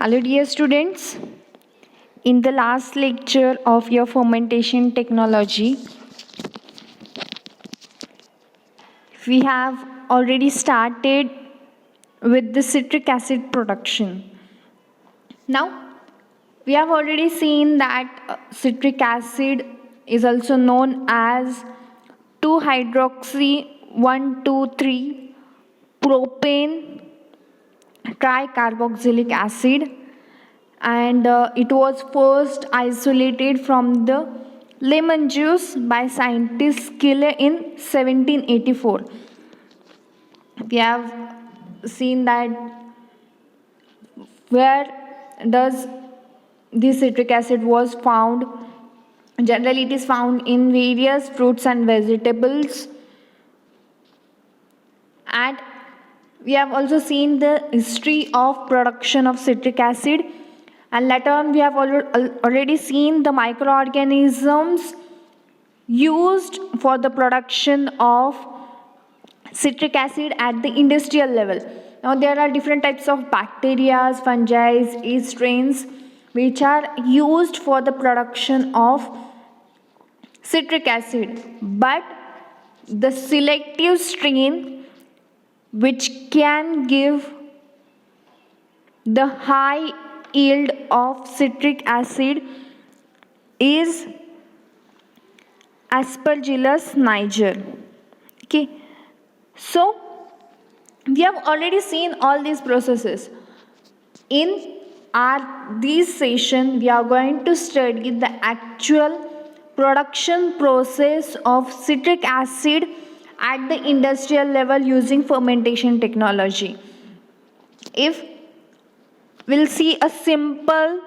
Hello dear students, in the last lecture of your fermentation technology, we have already started with the citric acid production. Now, we have already seen that citric acid is also known as 2-hydroxy 1,2,3 propane tricarboxylic acid, and it was first isolated from the lemon juice by scientist Schiller in 1784. We have seen that where does this citric acid was found. Generally it is found in various fruits and vegetables, and we have also seen the history of production of citric acid, and later on we have already seen the microorganisms used for the production of citric acid at the industrial level. Now there are different types of bacteria, fungi, yeast strains which are used for the production of citric acid, but the selective strain which can give the high yield of citric acid is Aspergillus niger. Okay, so we have already seen all these processes. In this session, we are going to study the actual production process of citric acid at the industrial level using fermentation technology. If we'll see a simple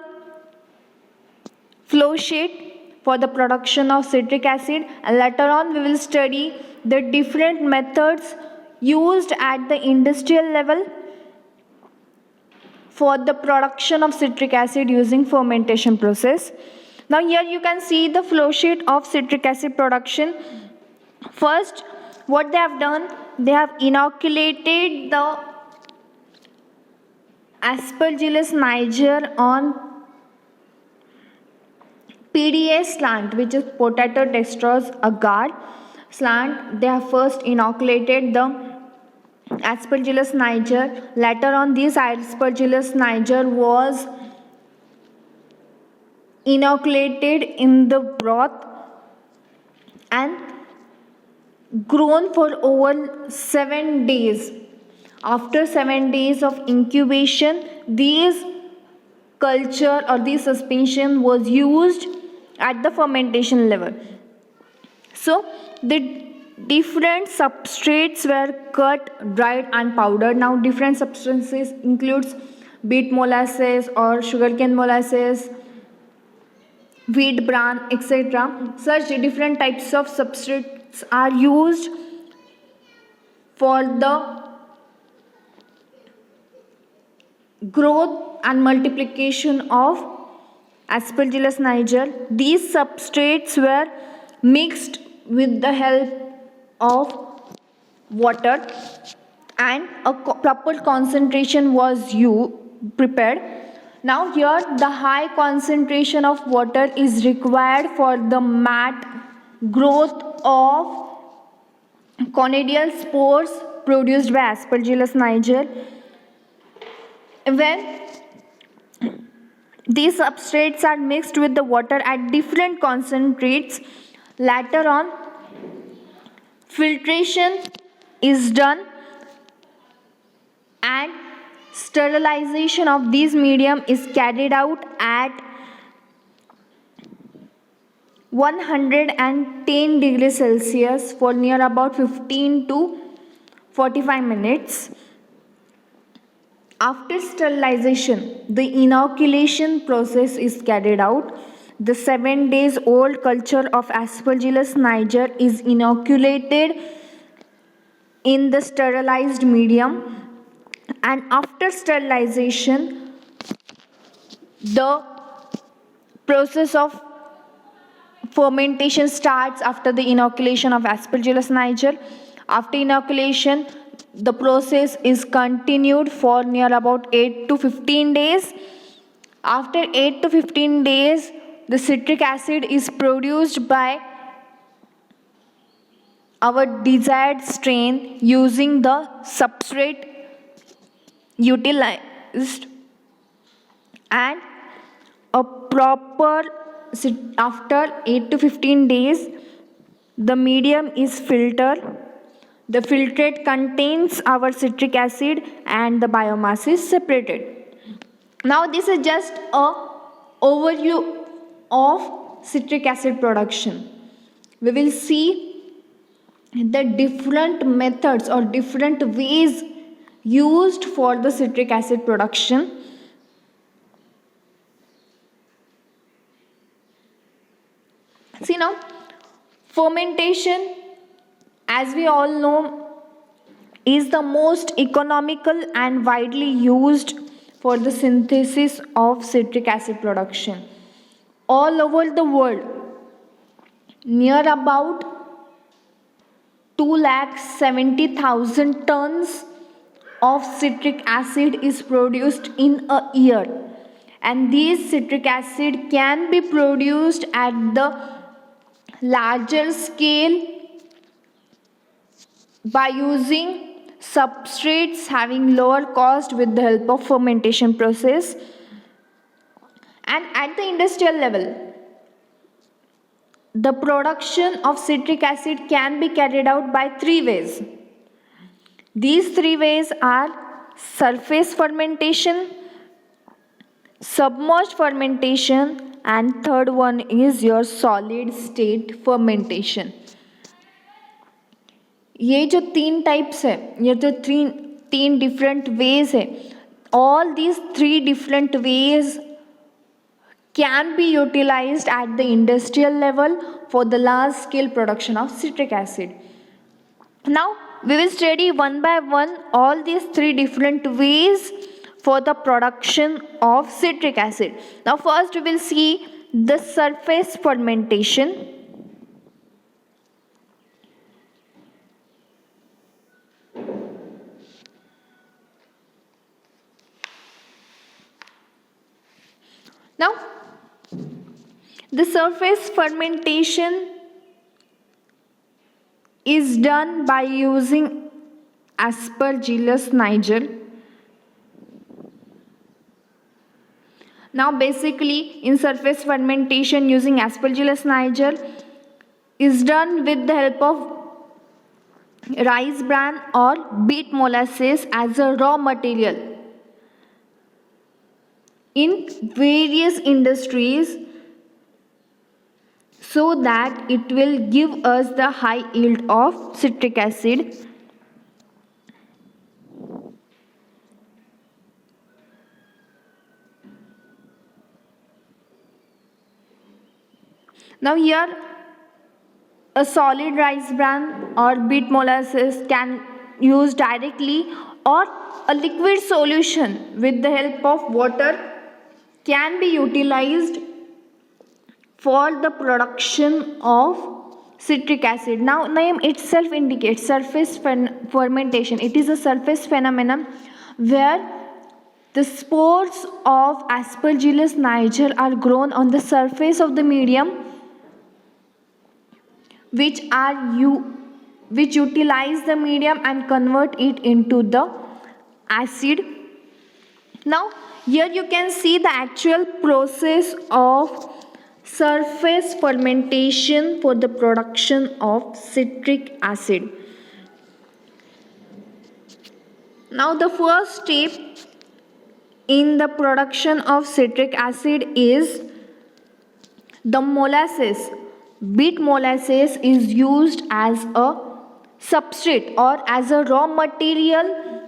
flow sheet for the production of citric acid, and later on we will study the different methods used at the industrial level for the production of citric acid using fermentation process. Now here you can see the flow sheet of citric acid production. First, what they have done, they have inoculated the Aspergillus niger on PDA slant, which is potato dextrose agar slant. They have first inoculated the Aspergillus niger. Later on, this Aspergillus niger was inoculated in the broth and grown for over 7 days. After 7 days of incubation, these culture or this suspension was used at the fermentation level. So the different substrates were cut, dried and powdered. Now different substances includes beet molasses or sugarcane molasses, wheat bran, etc. Such different types of substrates are used for the growth and multiplication of Aspergillus niger. These substrates were mixed with the help of water, and a proper concentration was prepared. Now here the high concentration of water is required for the mat growth of conidial spores produced by Aspergillus niger. When these substrates are mixed with the water at different concentrates, later on filtration is done and sterilization of this medium is carried out at 110 degrees Celsius for near about 15 to 45 minutes. After sterilization, the inoculation process is carried out. The 7 days old culture of Aspergillus niger is inoculated in the sterilized medium, and after sterilization, the process of fermentation starts after the inoculation of Aspergillus niger. After inoculation, the process is continued for near about 8 to 15 days, After 8 to 15 days, the citric acid is produced by our desired strain using the substrate utilized, and a proper after 8 to 15 days the medium is filtered. The filtrate contains our citric acid and the biomass is separated. Now this is just a overview of citric acid production. We will see the different methods or different ways used for the citric acid production. See now, fermentation, as we all know, is the most economical and widely used for the synthesis of citric acid production. All over the world, near about 270,000 tons of citric acid is produced in a year, and this citric acid can be produced at the larger scale by using substrates having lower cost with the help of fermentation process. And at the industrial level, the production of citric acid can be carried out by three ways. These three ways are surface fermentation, submerged fermentation, and third one is your solid state fermentation. ये जो तीन types है, ये जो तीन different ways है, all these three different ways can be utilized at the industrial level for the large scale production of citric acid. Now we will study one by one all these three different ways for the production of citric acid. Now first we will see the surface fermentation. Now the surface fermentation is done by using Aspergillus niger. Now basically in surface fermentation using Aspergillus niger is done with the help of rice bran or beet molasses as a raw material in various industries, so that it will give us the high yield of citric acid. Now here a solid rice bran or beet molasses can use directly, or a liquid solution with the help of water can be utilized for the production of citric acid. Now name itself indicates surface fermentation. It is a surface phenomenon where the spores of Aspergillus niger are grown on the surface of the medium, which utilize the medium and convert it into the acid. Now here you can see the actual process of surface fermentation for the production of citric acid. Now the first step in the production of citric acid is the molasses. Beet molasses is used as a substrate or as a raw material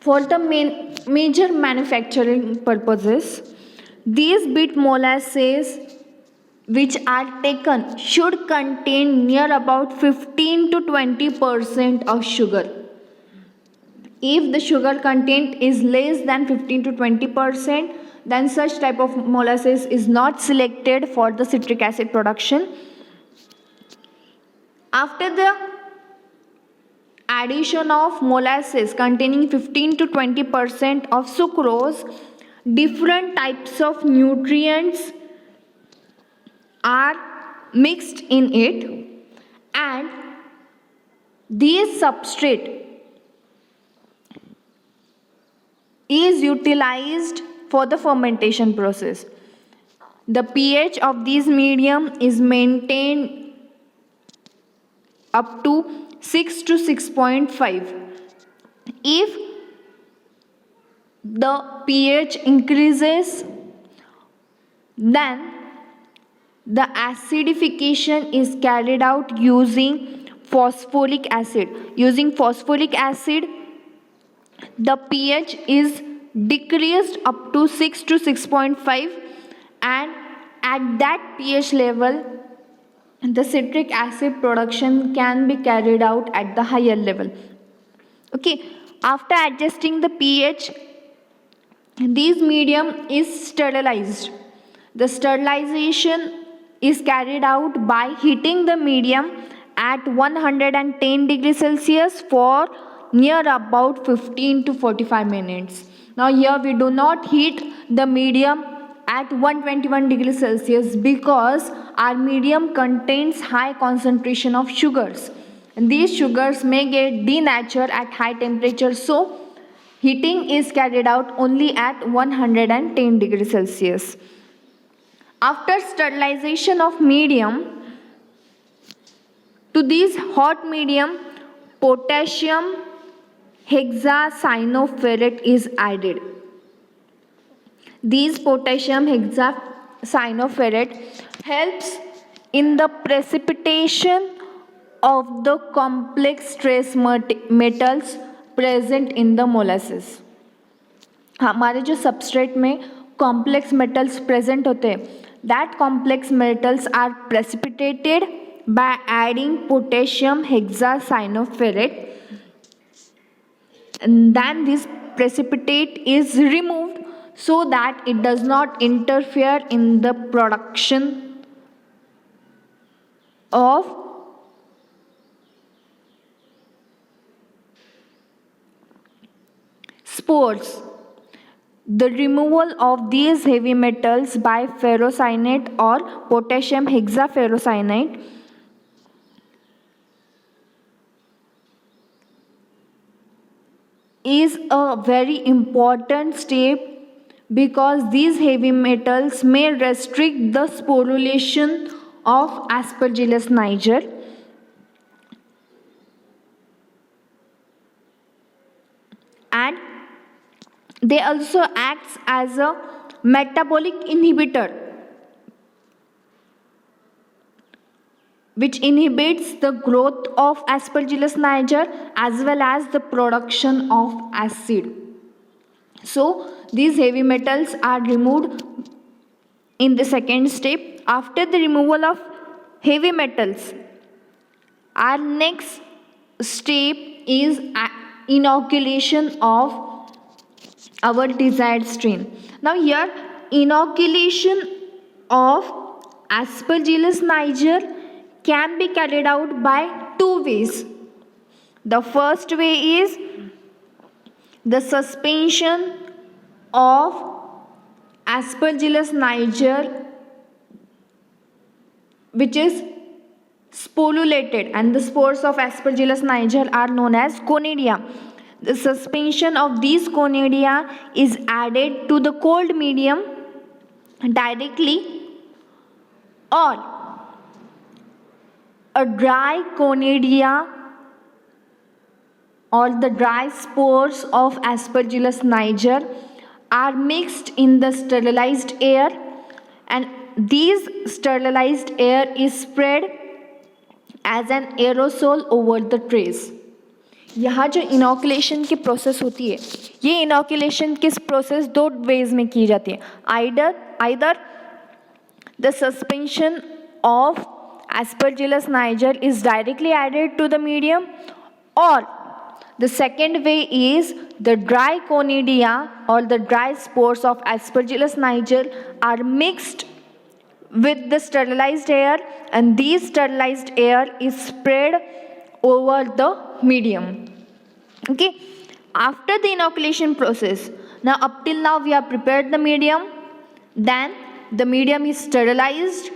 for the major manufacturing purposes. These beet molasses which are taken should contain near about 15 to 20% of sugar. If the sugar content is less than 15 to 20%, then such type of molasses is not selected for the citric acid production. After the addition of molasses containing 15 to 20% of sucrose, different types of nutrients are mixed in it, and this substrate is utilized for the fermentation process. The pH of this medium is maintained up to 6 to 6.5. If the pH increases, then the acidification is carried out using phosphoric acid. Using phosphoric acid, the pH is decreased up to 6 to 6.5, and at that pH level, the citric acid production can be carried out at the higher level. Okay, after adjusting the pH, this medium is sterilized. The sterilization is carried out by heating the medium at 110 degrees Celsius for near about 15 to 45 minutes. Now here we do not heat the medium at 121 degrees Celsius because our medium contains high concentration of sugars, and these sugars may get denatured at high temperature, so heating is carried out only at 110 degrees Celsius. After sterilization of medium, to this hot medium, potassium hexacyanoferrate is added. This potassium hexacyanoferrate helps in the precipitation of the complex trace metals present in the molasses. हमारे जो substrate में complex metals present होते हैं, that complex metals are precipitated by adding potassium hexacyanoferrate, and then this precipitate is removed so that it does not interfere in the production of spores. The removal of these heavy metals by ferrocyanate or potassium hexaferrocyanate is a very important step because these heavy metals may restrict the sporulation of Aspergillus niger, and they also acts as a metabolic inhibitor which inhibits the growth of Aspergillus niger as well as the production of acid. So these heavy metals are removed in the second step. After the removal of heavy metals, our next step is inoculation of our desired strain. Now here inoculation of Aspergillus niger can be carried out by two ways. The first way is the suspension of Aspergillus niger which is sporulated, and the spores of Aspergillus niger are known as conidia. The suspension of these conidia is added to the cold medium directly, or a dry conidia or the dry spores of Aspergillus niger are mixed in the sterilized air, and this sterilized air is spread as an aerosol over the trays. यहाँ जो inoculation की process होती है, ये inoculation किस process दो veg में की जाती है. Either the suspension of Aspergillus niger is directly added to the medium, or the second way is the dry conidia or the dry spores of Aspergillus niger are mixed with the sterilized air, and this sterilized air is spread over the medium. Okay, after the inoculation process, Now up till now we have prepared the medium, then the medium is sterilized,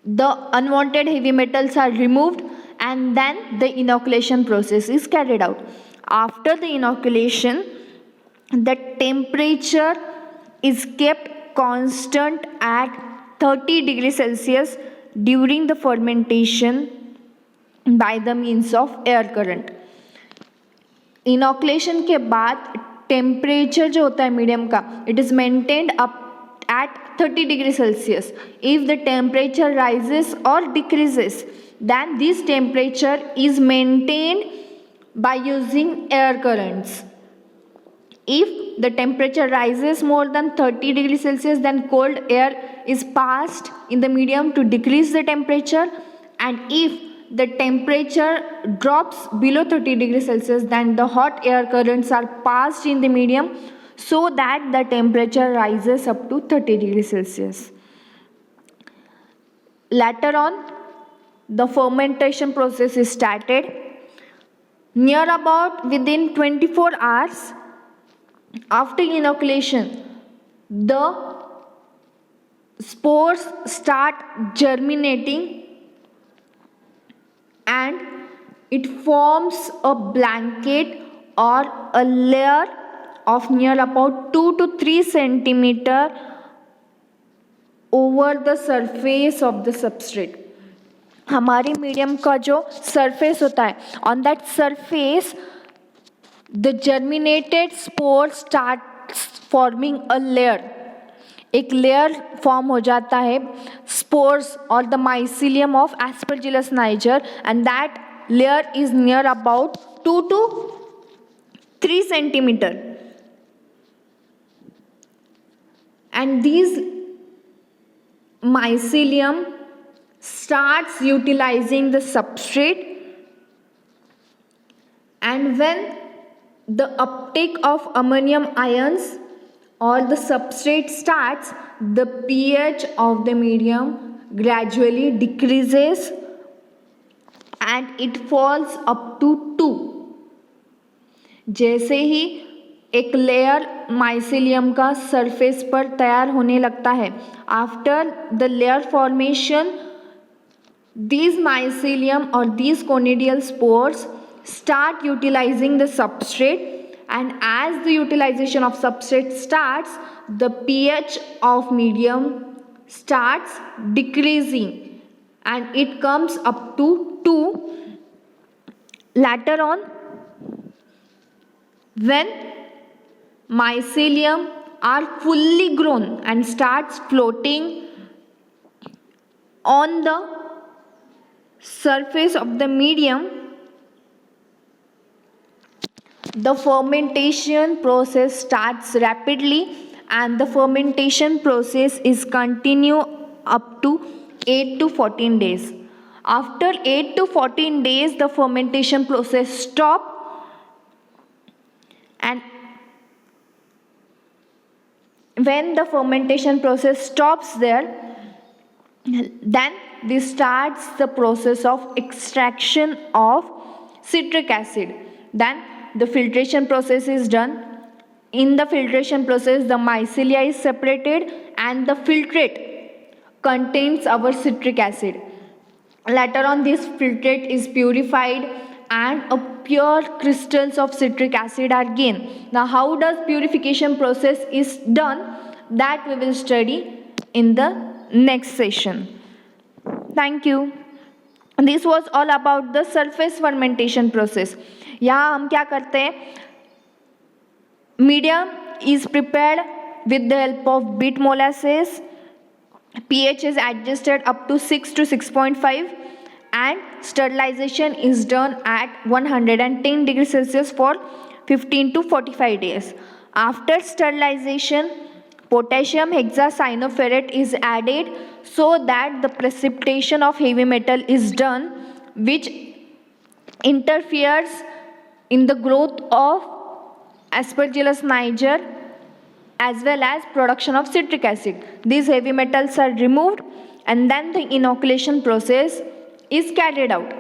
the unwanted heavy metals are removed, and then the inoculation process is carried out. After the inoculation, the temperature is kept constant at 30 degrees Celsius during the fermentation by the means of air current. इनॉकुलेशन के बाद temperature जो होता है medium का, it is maintained up at 30 degrees Celsius. If the temperature rises or decreases, then this temperature is maintained by using air currents. If the temperature rises more than 30 degrees Celsius, then cold air is passed in the medium to decrease the temperature, and if the temperature drops below 30 degrees Celsius, then the hot air currents are passed in the medium so that the temperature rises up to 30 degrees Celsius. Later on, the fermentation process is started. Near about within 24 hours after inoculation, the spores start germinating and it forms a blanket or a layer of near about 2 to 3 centimeter over the surface of the substrate. हमारे medium का जो surface होता है, on that surface the germinated spore starts forming a layer. एक layer form हो जाता है spores और the mycelium of Aspergillus niger, and that layer is near about 2 to 3 centimeter. And these mycelium starts utilizing the substrate, and when the uptake of ammonium ions or the substrate starts, the pH of the medium gradually decreases and it falls up to 2. जैसे ही एक layer mycelium का surface पर तैयार होने लगता है, after the layer formation these mycelium or these conidial spores start utilizing the substrate, and as the utilization of substrate starts, the pH of medium starts decreasing and it comes up to 2. Later on, when mycelium are fully grown and starts floating on the surface of the medium, the fermentation process starts rapidly, and the fermentation process is continue up to 8 to 14 days. After 8 to 14 days, the fermentation process stop, and when the fermentation process stops there, then this starts the process of extraction of citric acid. Then the filtration process is done. In the filtration process, the mycelia is separated and the filtrate contains our citric acid. Later on, this filtrate is purified and a pure crystals of citric acid are gained. Now, how does purification process is done? That we will study in the next session. Thank you. This was all about the surface fermentation process. यहाँ हम क्या करते हैं? Medium is prepared with the help of beet molasses. pH is adjusted up to 6 to 6.5, and sterilization is done at 110 degrees Celsius for 15 to 45 days. After sterilization, potassium hexacyanoferrate is added so that the precipitation of heavy metal is done, which interferes in the growth of Aspergillus niger as well as production of citric acid. These heavy metals are removed, and then the inoculation process is carried out.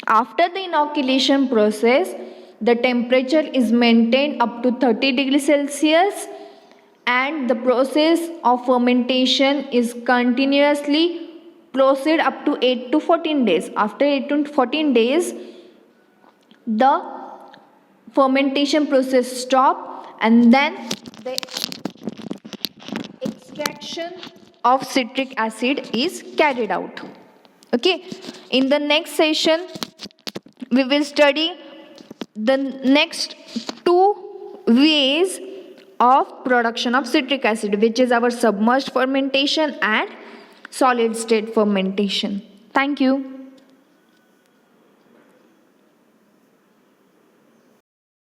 After the inoculation process, the temperature is maintained up to 30 degrees Celsius, and the process of fermentation is continuously proceed up to 8 to 14 days. After 8 to 14 days, the fermentation process stop, and then the extraction of citric acid is carried out. Okay, in the next session we will study the next two ways of production of citric acid, which is our submerged fermentation and solid state fermentation. Thank you.